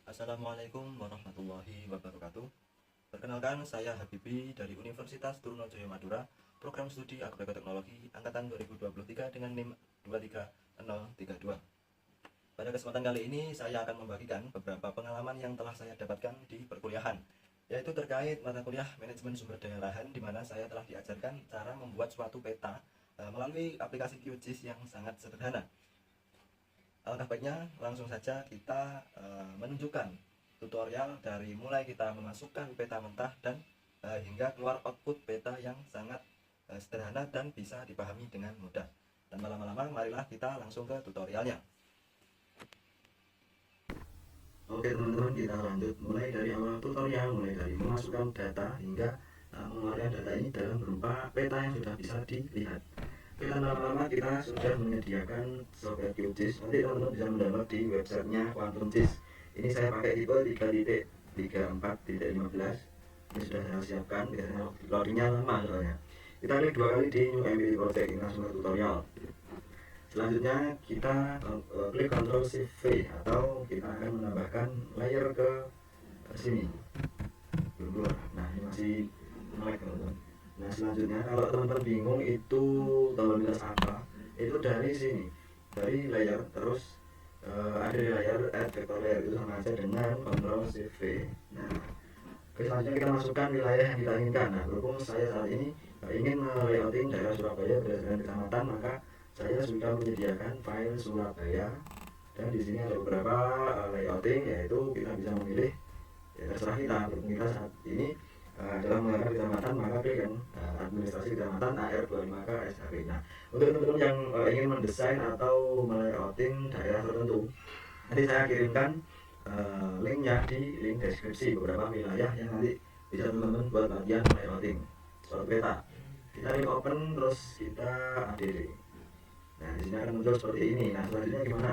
Assalamualaikum warahmatullahi wabarakatuh. Perkenalkan, saya Habibi dari Universitas Trunojoyo Madura, program studi Agroteknologi angkatan 2023 dengan NIM 23032. Pada kesempatan kali ini saya akan membagikan beberapa pengalaman yang telah saya dapatkan di perkuliahan, yaitu terkait mata kuliah manajemen sumber daya lahan, di mana saya telah diajarkan cara membuat suatu peta melalui aplikasi QGIS yang sangat sederhana. Alangkah baiknya langsung saja kita menunjukkan tutorial dari mulai kita memasukkan peta mentah dan hingga keluar output peta yang sangat sederhana dan bisa dipahami dengan mudah. Dan lama-lama marilah kita langsung ke tutorialnya. Oke teman-teman, kita lanjut mulai dari awal tutorial, mulai dari memasukkan data hingga mengeluarkan data ini dalam berupa peta yang sudah bisa dilihat. Kita lama-lama kita sudah menyediakan software QGIS. Nanti teman-teman bisa mendownload di websitenya QuantumGIS. Ini saya pakai tipe 3.34.15. Ini sudah saya siapkan, biasanya loadingnya lama soalnya. Kita klik dua kali di New MPT Project, ini langsung ke tutorial. Selanjutnya kita klik Ctrl Shift V atau kita akan menambahkan layer ke sini. Nah, ini masih melek teman-teman. Nah, selanjutnya kalau teman-teman bingung itu tombol minus apa, itu dari sini, dari layer, terus ada di layer add vector layer, itu sama aja dengan Ctrl Shift V. Nah, selanjutnya kita masukkan wilayah yang kita inginkan. Nah, berhubung saya saat ini ingin layouting daerah Surabaya berdasarkan kecamatan, maka saya sudah menyediakan file Surabaya, dan di sini ada beberapa layouting, yaitu kita bisa memilih, ya terserah kita. Berhubung kita saat ini dalam menggunakan kecamatan, maka klik yang administrasi kecamatan AR25K SHP. Nah, untuk teman-teman yang ingin mendesain atau melayouting daerah tertentu, nanti saya kirimkan linknya di link deskripsi, beberapa wilayah yang nanti bisa teman-teman buat latihan layouting soal peta. Kita klik open, terus kita add. Nah, di sini akan muncul seperti ini. Nah, selanjutnya gimana?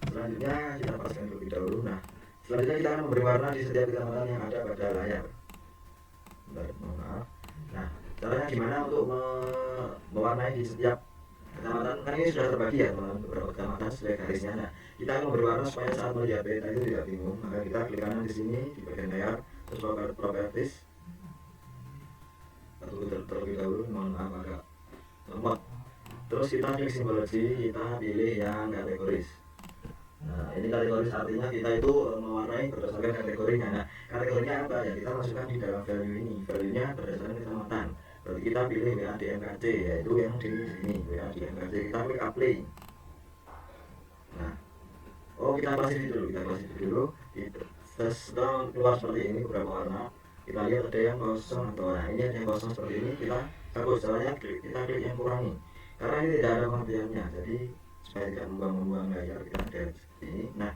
Selanjutnya kita paskan terlebih dahulu. Nah, selanjutnya kita akan memberi warna di setiap kecamatan yang ada pada layar. Maaf. Nah, caranya gimana untuk mewarnai di setiap kecamatan? Kan ini sudah terbagi ya teman-teman, beberapa kecamatan sesuai garisnya. Nah, kita akan memberi warna supaya saat melihat peta itu tidak bingung. Maka kita klik kanan di sini di bagian layar, terus properties. Terlebih dahulu, mohon maaf agak lemot. Terus kita klik simbologi, kita pilih yang kategoris. Nah, ini kategoris artinya kita itu mewarnai berdasarkan kategorinya. Nah, kategorinya apa ya? Kita masukkan di dalam value ini. Value-nya berdasarkan kecamatan. Berarti kita pilih WADMKC, yaitu yang di sini, WADMKC. Kita klik apply. Nah, kita klasifikasi dulu. Terus keluar seperti ini beberapa warna. Kita lihat ada yang kosong atau nah ini ada yang kosong seperti ini, kita hapus. Caranya kita klik yang kurangi. Karena ini tidak ada pengertiannya, jadi supaya tidak membuang layar, kita ada seperti ini. Nah,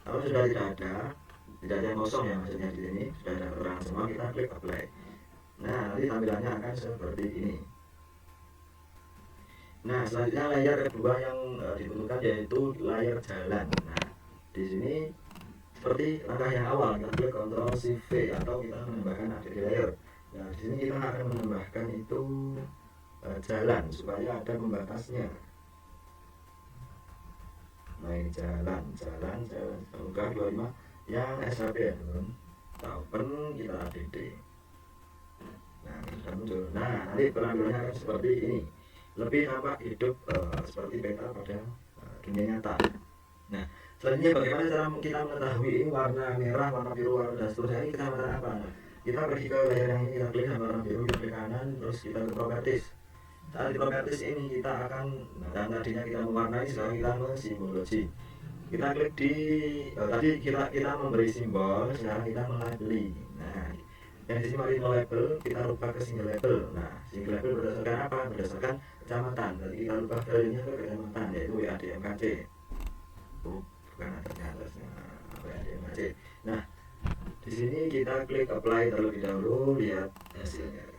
kalau sudah tidak ada yang kosong ya, maksudnya di sini sudah ada keterangan semua, kita klik apply. Nah, nanti tampilannya akan seperti ini. Nah, selanjutnya layer kedua yang dibutuhkan yaitu layer jalan. Nah, di sini seperti langkah yang awal, kita klik Ctrl Shift V atau kita menambahkan ada di layer. Nah, di sini kita akan menambahkan itu jalan supaya ada pembatasnya. Nah, ini jalan buka 25 yang SHP ya teman-teman. Kita open, kita add. Nah, sudah muncul. Nah, nanti penampilannya akan seperti ini, lebih tampak hidup seperti peta pada dunia nyata. Nah, selanjutnya bagaimana cara kita mengetahui ini warna merah, warna biru, warna dan seterusnya, ini kecamatan apa? Nah, kita pergi ke layar yang ini, kita klik warna biru, kita klik kanan, terus kita ke properties. Saat di properties ini kita akan, dan tadinya kita mewarnai, sekarang kita mensimbologi. Kita klik di tadi kita memberi simbol, sekarang kita melabeli. Nah, yang di sini mari label, kita rubah ke single label. Nah, single label berdasarkan apa? Berdasarkan kecamatan. Jadi kita rubah value-nya ke kecamatan, yaitu WADMKC. Bukan atasnya WADMKC. Nah, di sini kita klik apply terlebih dahulu, lihat hasilnya.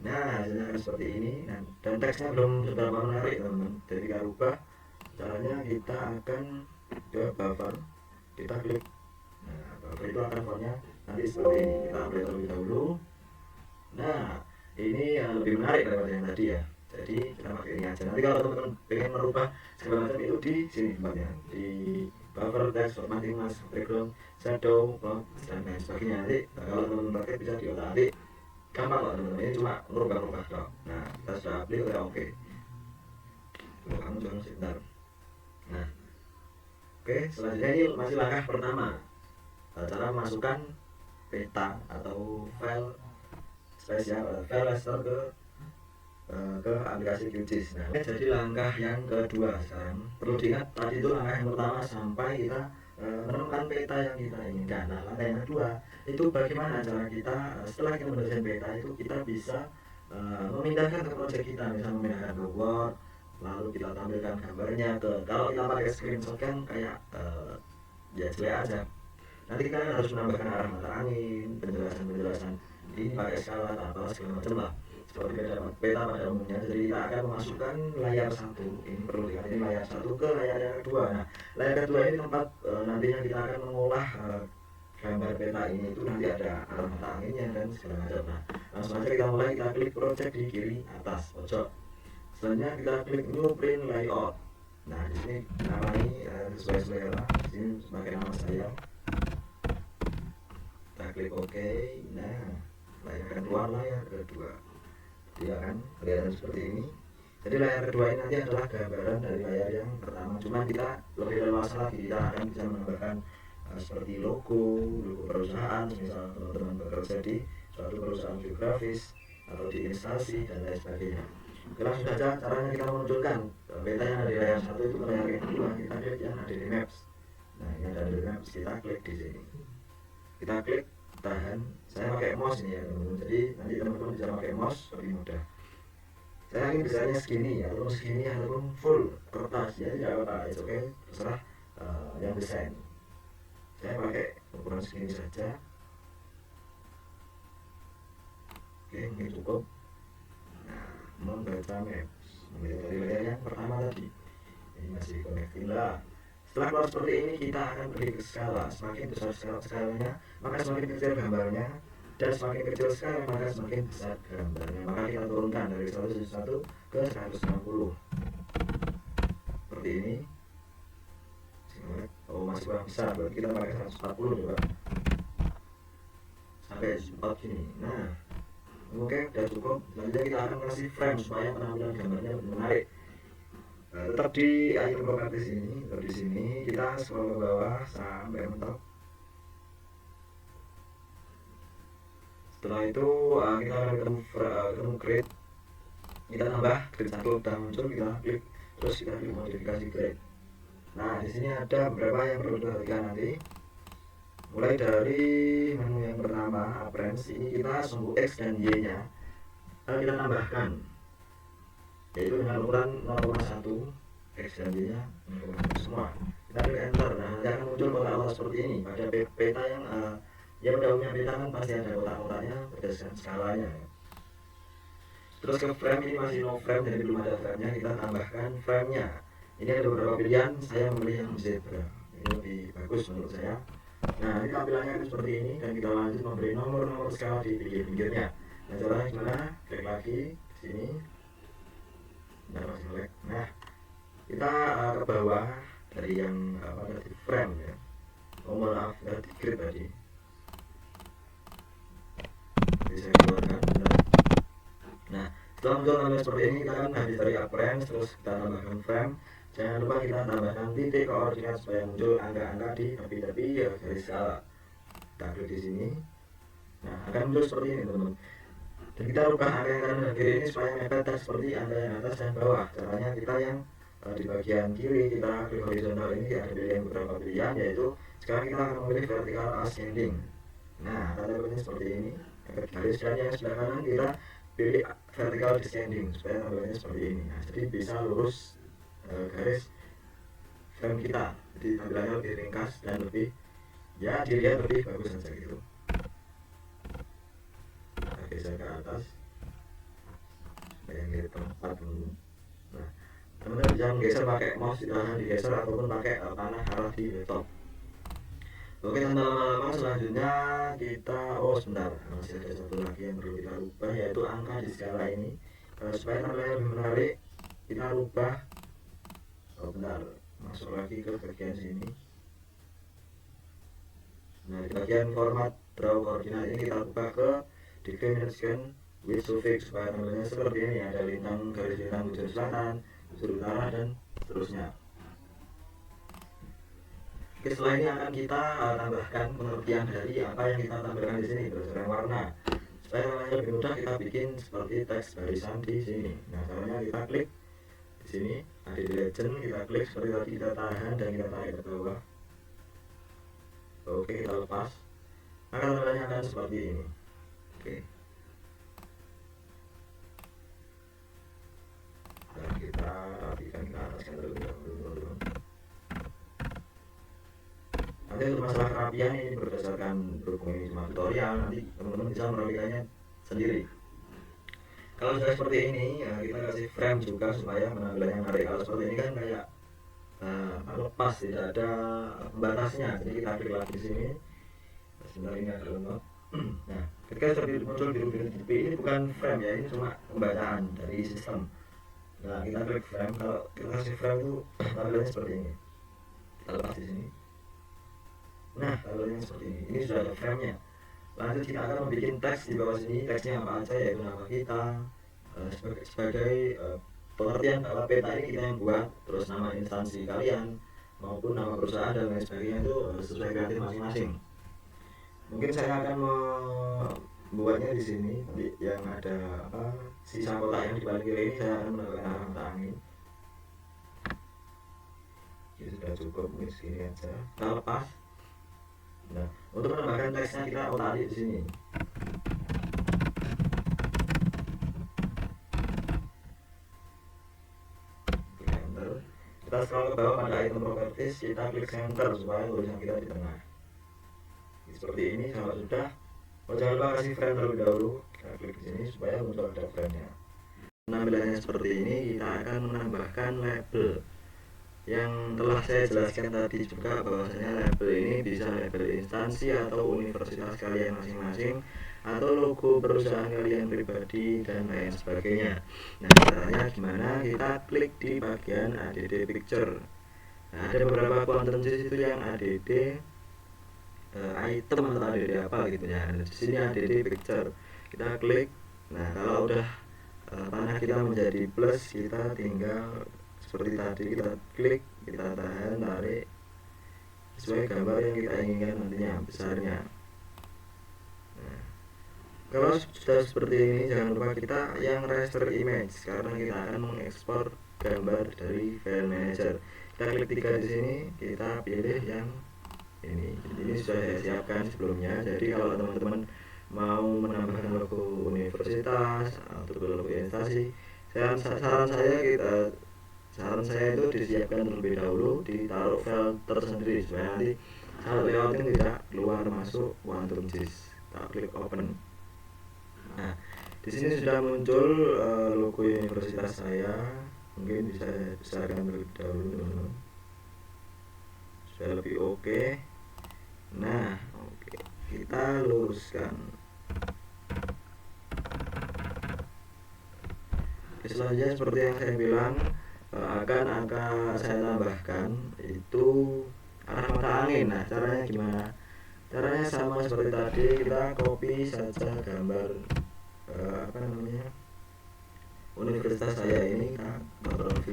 Nah, hasilnya akan seperti ini. Nah, dan teksnya belum seberapa menarik teman-teman. Jadi kita rubah, caranya kita akan ke buffer, kita klik. Nah, buffer itu akan fontnya nanti seperti ini. Kita apply terlebih dahulu. Nah, ini lebih menarik daripada yang tadi ya. Jadi kita pakai ini aja. Nanti kalau teman-teman pengen merubah segala macam itu di sini tempatnya, di buffer, text, formatting, mask, background, shadow, plot, dan lain sebagainya. Nanti kalau teman-teman pakai bisa diolah, nanti gampang kok teman-teman, ini cuma merubah-rubah kok. Nah kita sudah upload ya, oke. Kamu jangan sebentar. Nah oke, selanjutnya ini masih langkah pertama, cara memasukkan peta atau file spesial, file raster ke aplikasi QGIS. Nah, jadi langkah yang kedua sekarang perlu diingat, tadi itu langkah yang pertama sampai kita menemukan peta yang kita inginkan. Nah, langkah yang kedua itu bagaimana cara kita setelah kita mendesain peta itu kita bisa memindahkan ke project kita, misalnya memindahkan ke Word, lalu kita tampilkan gambarnya ke, kalau kita pakai screenshot kan kayak ya jelek aja. Nanti kita harus menambahkan arah mata angin, penjelasan ini pakai skala atau segala macam lah, seperti peta pada umumnya. Jadi kita akan memasukkan layar satu, ini perlu diingat, ini layar satu ke layar yang kedua. Nah layar kedua ini tempat nantinya kita akan mengolah gambar peta ini, itu nanti ada arah mata anginnya dan segala macam. Nah langsung aja kita mulai, kita klik project di kiri atas pojok, selanjutnya kita klik new print layout. Nah di sini namanya sesuai selera, di sini sebagai nama saya, kita klik OK. Nah layar kedua, layar kedua dia akan kelihatan seperti ini. Jadi layar kedua ini nanti adalah gambaran dari layar yang pertama, cuma kita lebih leluasa lagi, kita akan bisa menambahkan seperti logo perusahaan, misal teman-teman bekerja di suatu perusahaan geografis atau di instansi dan lain sebagainya. Oke, langsung saja caranya kita menunjukkan peta yang ada di layar satu itu ke layar yang kedua, kita klik yang ada di maps. Nah ini ada di maps, kita klik di sini, kita klik tahan. Saya pakai mouse ini ya teman-teman, jadi nanti teman-teman bisa pakai mouse lebih mudah. Saya ingin bisanya segini ya, ataupun segini ataupun full kertas ya, tidak apa-apa, itu oke, terserah yang desain. Saya pakai ukuran segini saja. Oke, ini cukup. Nah, membaca maps, mulai dari layar yang pertama tadi, ini masih connecting lah. Setelah keluar seperti ini, kita akan pergi ke skala. Semakin besar skalanya, maka semakin kecil gambarnya, dan semakin kecil skala maka semakin besar gambarnya. Maka kita turunkan dari 171 ke 160 seperti ini. Oh masih kurang besar, berarti kita pakai 140 coba sampai 4 gini. Nah oke, udah cukup. Selanjutnya kita akan kasih frame supaya penampilan gambarnya lebih menarik. Tetap di icon properties ini, atau di sini kita scroll ke bawah sampai mentok. Setelah itu kita akan ketemu grade, kita tambah grade 1 udah muncul, kita klik, terus kita klik modifikasi grade. Nah di sini ada beberapa yang perlu diperhatikan nanti. Mulai dari menu yang pertama appearance, ini kita sumbu X dan Y nya kita tambahkan, yaitu dengan ukuran 0,1, X dan Y nya 0,1 semua. Kita klik enter. Nah nanti akan muncul kotak-kotak seperti ini. Pada peta yang ya pada umumnya peta kan pasti ada kotak-kotaknya berdasarkan skalanya. Terus ke frame, ini masih no frame, jadi belum ada frame nya, kita tambahkan frame nya. Ini ada beberapa pilihan, saya memilih yang zebra, ini lebih bagus menurut saya. Nah ini tampilannya seperti ini, dan kita lanjut memberi nomor-nomor skala di pinggir-pinggirnya. Nah caranya gimana? Klik lagi di sini. Nah kita ke bawah dari yang dari frame ya. Oh maaf, dari grid tadi. Jadi saya keluarkan. Nah setelah muncul tampilan seperti ini, kita akan habis dari appearance, terus kita tambahkan frame. Jangan lupa kita tambahkan titik koordinat supaya muncul angka-angka di tepi-tepi ya garis skala. Kita klik di sini. Nah akan muncul seperti ini teman-teman. Dan kita rubah angka yang kanan dan kiri ini supaya mepet seperti angka yang atas dan bawah. Caranya kita yang di bagian kiri, kita klik horizontal ini ada pilihan beberapa pilihan, yaitu sekarang kita akan memilih vertical ascending. Nah tanda ini seperti ini, garis, dan yang sebelah kanan kita pilih vertical descending supaya tampilannya seperti ini. Nah jadi bisa lurus garis frame kita, jadi tampilannya lebih ringkas dan lebih ya dilihat lebih bagus saja gitu. Kita geser ke atas supaya yang tempat dulu. Nah teman-teman bisa menggeser pakai mouse, silahkan digeser ataupun pakai panah arah di laptop. Oke, tanpa lama-lama selanjutnya kita sebentar, masih ada satu lagi yang perlu kita rubah, yaitu angka di skala ini. Supaya tampilannya lebih menarik, kita rubah. Bentar, masuk lagi ke bagian sini. Nah, di bagian format draw koordinat ini kita buka ke declination with suffix supaya tampilannya seperti ini, ada lintang, garis lintang ujung selatan, ujung utara, dan seterusnya. Oke, setelah ini akan kita tambahkan pengertian dari apa yang kita tampilkan di sini berdasarkan warna. Supaya warnanya lebih mudah, kita bikin seperti teks barisan di sini. Nah, caranya kita klik di sini, ada di legend, kita klik seperti tadi, kita tahan dan kita tarik ke bawah. Oke, kita lepas. Maka tampilannya akan seperti ini. Oke. Dan kita rapikan ke ataskan terlebih dahulu, teman-teman. Nanti untuk masalah kerapian ini berdasarkan berhubung ini cuma tutorial, nanti teman-teman bisa merapikannya sendiri. Kalau sudah seperti ini, ya kita kasih frame juga supaya penampilannya menarik. Kalau seperti ini kan kayak lepas, tidak ada pembatasnya. Jadi kita klik lagi di sini. Sebentar, ini ada lemot. Nah, ketika sudah muncul biru-biru tipe ini bukan frame ya, ini cuma pembacaan dari sistem. Nah, kita klik frame. Kalau kita kasih frame itu tampilannya seperti ini. Kita lepas di sini. Nah, tampilannya seperti ini. Ini sudah ada frame-nya. Lanjut kita akan membuat teks di bawah sini. Teksnya apa aja, yaitu nama kita, sebagai pengertian bahwa peta ini kita yang buat, terus nama instansi kalian maupun nama perusahaan dan lain sebagainya itu sesuai kreatif masing-masing. Mungkin saya akan membuatnya di sini yang ada sisa kotak yang di paling kiri ini, saya akan menambahkan arah mata angin. Ini sudah cukup, mungkin segini aja. Kita lepas. Nah, untuk menambahkan teksnya kita tarik di sini. Klik enter. Kita scroll ke bawah pada item properties, kita klik center supaya tulisan kita di tengah. Seperti ini, kalau sudah, jangan lupa kasih frame terlebih dahulu. Kita klik di sini supaya muncul ada frame-nya. Penampilannya seperti ini, kita akan menambahkan label yang telah saya jelaskan tadi juga, bahwasanya label ini bisa label instansi atau universitas kalian masing-masing, atau logo perusahaan kalian pribadi dan lain sebagainya. Nah, caranya gimana? Kita klik di bagian add picture. Nah, ada beberapa content itu yang add item atau add apa gitu ya. Nah, di sini add picture. Kita klik. Nah, kalau udah panah kita menjadi plus, kita tinggal seperti tadi, kita klik, kita tahan, tarik sesuai gambar yang kita inginkan nantinya besarnya. Nah, kalau sudah seperti ini, jangan lupa kita yang raster image, karena kita akan mengekspor gambar dari file manager. Kita klik 3 di sini, kita pilih yang ini sudah saya siapkan sebelumnya. Jadi kalau teman-teman mau menambahkan logo universitas atau logo instansi, saran saya itu disiapkan terlebih dahulu, ditaruh file tersendiri supaya nanti saat layouting tidak keluar masuk quantum JIS. Kita klik open. Nah, di sini sudah muncul logo universitas saya. Mungkin bisa saya besarkan terlebih dahulu, teman-teman. Sudah lebih oke. Nah, oke, kita luruskan. Selanjutnya seperti yang saya bilang, akan saya tambahkan itu arah mata angin. Nah, caranya gimana? Caranya sama seperti tadi, kita copy saja gambar universitas saya ini, kita Ctrl V.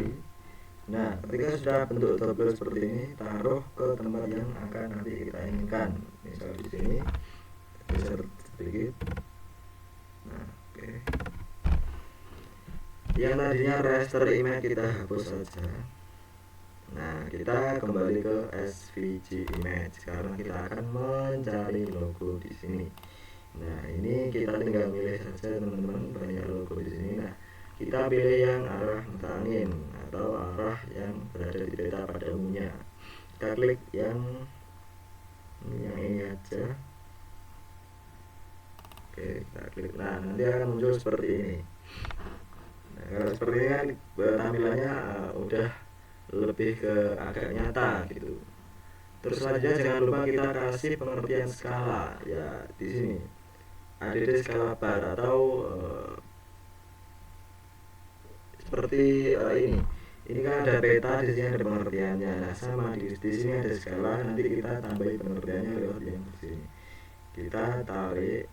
Nah, ketika sudah bentuk tabel seperti ini, taruh ke tempat yang akan nanti kita inginkan. Misal di sini, geser sedikit. Nah, oke. Yang tadinya raster image kita hapus saja. Nah, kita kembali ke SVG image. Sekarang kita akan mencari logo di sini. Nah, ini kita tinggal pilih saja, teman-teman, banyak logo di sini. Nah, kita pilih yang arah mata angin atau arah yang berada di peta pada umumnya. Kita klik yang ini aja. Oke, kita klik. Nah, nanti akan muncul seperti ini. Nah, kalau seperti ini kan tampilannya udah lebih ke agak nyata gitu. Terus selanjutnya jangan lupa kita kasih pengertian skala ya di sini. ADD skala bar atau seperti ini. ini kan ada peta, di sini ada pengertiannya. Nah, sama di sini ada skala, nanti kita tambahin pengertiannya lewat yang di sini. Kita tarik,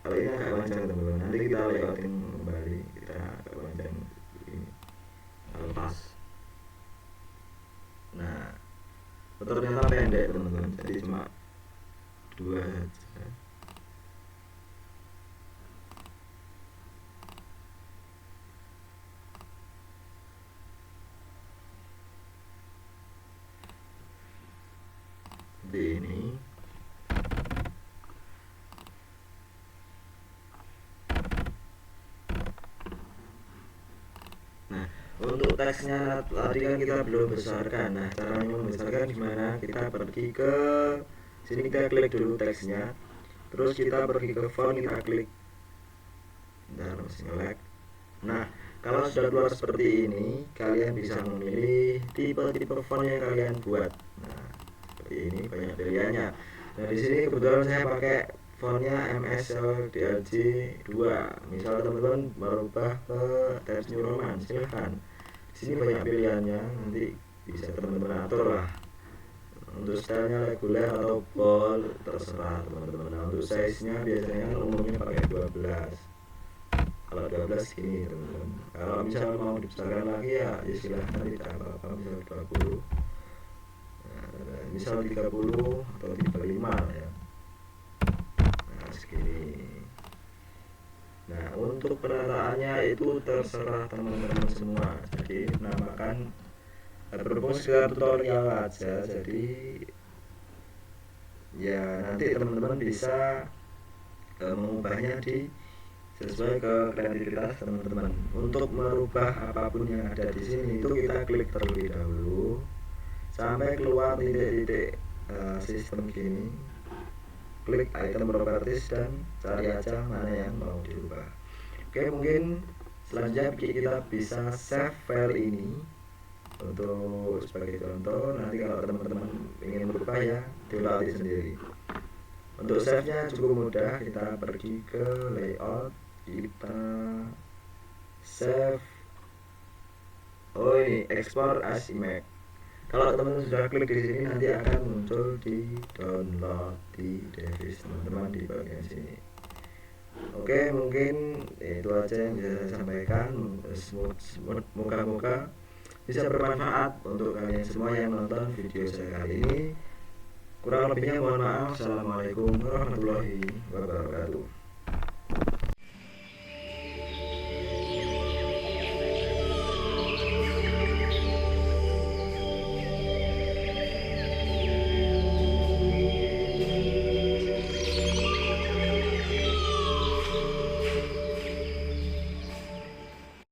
kalau ini agak panjang teman-teman, nanti kita lewatin kembali, kita agak panjang ini, lepas. Nah, ternyata pendek teman-teman, jadi cuma 2 saja. Seperti ini. Nah, untuk teksnya tadi kan kita belum besarkan. Nah, caranya membesarkan gimana? Kita pergi ke sini, kita klik dulu teksnya, terus kita pergi ke font, kita klik. Bentar, masih nge-lag. Nah, kalau sudah keluar seperti ini, kalian bisa memilih tipe-tipe font yang kalian buat. Nah, seperti ini banyak pilihannya. Nah, di sini kebetulan saya pakai fontnya MSLDLG 2. Misal teman-teman merubah ke Times New Roman, silahkan. Di sini banyak pilihannya, nanti bisa teman-teman atur lah. Untuk stylenya reguler atau bold terserah teman-teman. Nah, untuk size-nya biasanya umumnya pakai 12. Kalau 12 gini teman-teman. Kalau misal mau dibesarkan lagi ya silahkan, tidak apa-apa, misal 20. Nah, misal 30 atau 35 ya. Nah, segini. Nah, untuk penataannya itu terserah teman-teman semua. Jadi menambahkan berhubung sekedar tutorial aja, jadi ya nanti teman-teman bisa mengubahnya di sesuai ke kreativitas teman-teman. Untuk merubah apapun yang ada di sini itu kita klik terlebih dahulu sampai keluar titik-titik sistem gini, klik item properties dan cari aja mana yang mau dirubah. Oke, mungkin selanjutnya kita bisa save file ini untuk sebagai contoh. Nanti kalau teman-teman ingin berubah ya dilatih sendiri. Untuk save nya cukup mudah, kita pergi ke layout, kita save. Oh, ini export as image. Kalau teman-teman sudah klik di sini nanti akan muncul di download di device teman-teman di bagian sini. Oke, mungkin itu aja yang bisa saya sampaikan. Moga-moga bisa bermanfaat untuk kalian semua yang nonton video saya kali ini. Kurang lebihnya mohon maaf. Assalamualaikum warahmatullahi wabarakatuh.